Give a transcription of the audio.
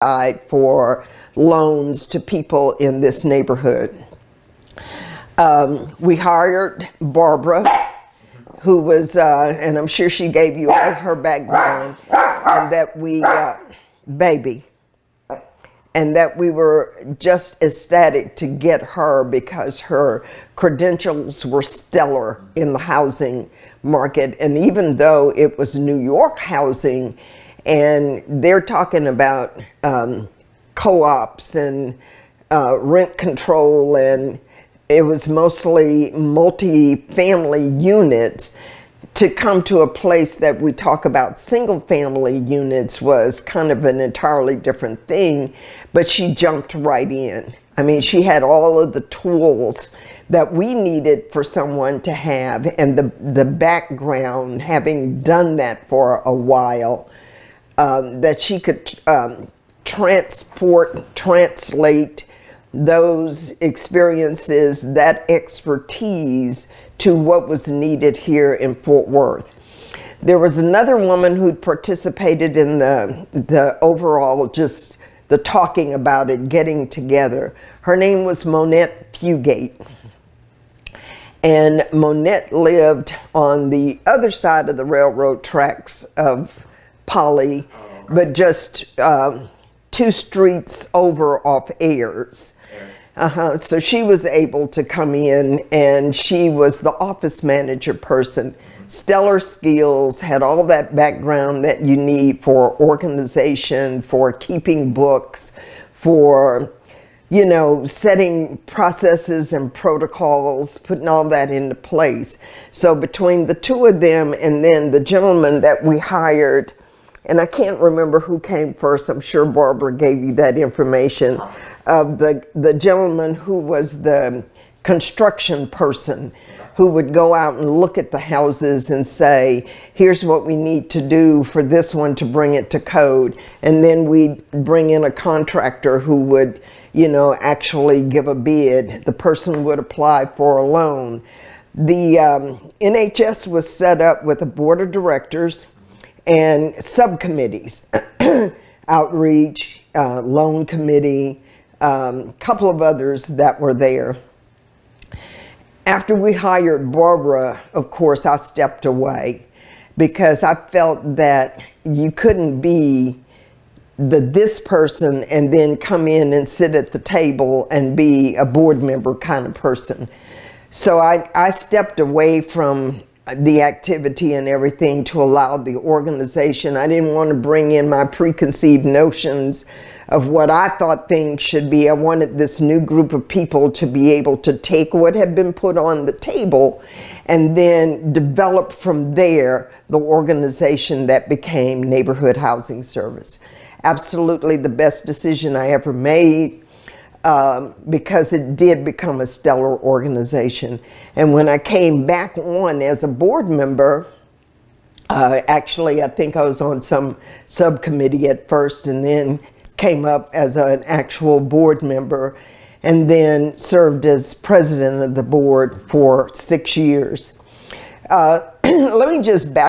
for loans to people in this neighborhood. We hired Barbara, who was, and I'm sure she gave you all her background, and that we, baby, and that we were just ecstatic to get her because her credentials were stellar in the housing market. And even though it was New York housing, and they're talking about co-ops and rent control, and it was mostly multi-family units, to come to a place that we talk about single family units was kind of an entirely different thing. But she jumped right in. I mean, she had all of the tools that we needed for someone to have, and the background, having done that for a while, that she could translate those experiences, that expertise, to what was needed here in Fort Worth. There was another woman who participated in the overall, just the talking about it, getting together. Her name was Monette Fugate. And Monette lived on the other side of the railroad tracks of Poly, but just 2 streets over off Ayers. So she was able to come in, and she was the office manager person. Stellar skills, had all that background that you need for organization, for keeping books, for, you know, setting processes and protocols, putting all that into place. So between the 2 of them and then the gentleman that we hired, and I can't remember who came first, I'm sure Barbara gave you that information, of the gentleman who was the construction person, who would go out and look at the houses and say, here's what we need to do for this one to bring it to code. And then we'd bring in a contractor who would, you know, actually give a bid. The person would apply for a loan. The NHS was set up with a board of directors and subcommittees, outreach, loan committee, couple of others that were there. After we hired Barbara, of course, I stepped away because I felt that you couldn't be this person and then come in and sit at the table and be a board member kind of person. So I stepped away from the activity and everything to allow the organization. I didn't want to bring in my preconceived notions of what I thought things should be. I wanted this new group of people to be able to take what had been put on the table and then develop from there the organization that became Neighborhood Housing Service. Absolutely the best decision I ever made, because it did become a stellar organization. And when I came back on as a board member, actually I think I was on some subcommittee at first, and then came up as an actual board member, and then served as president of the board for 6 years. Let me just back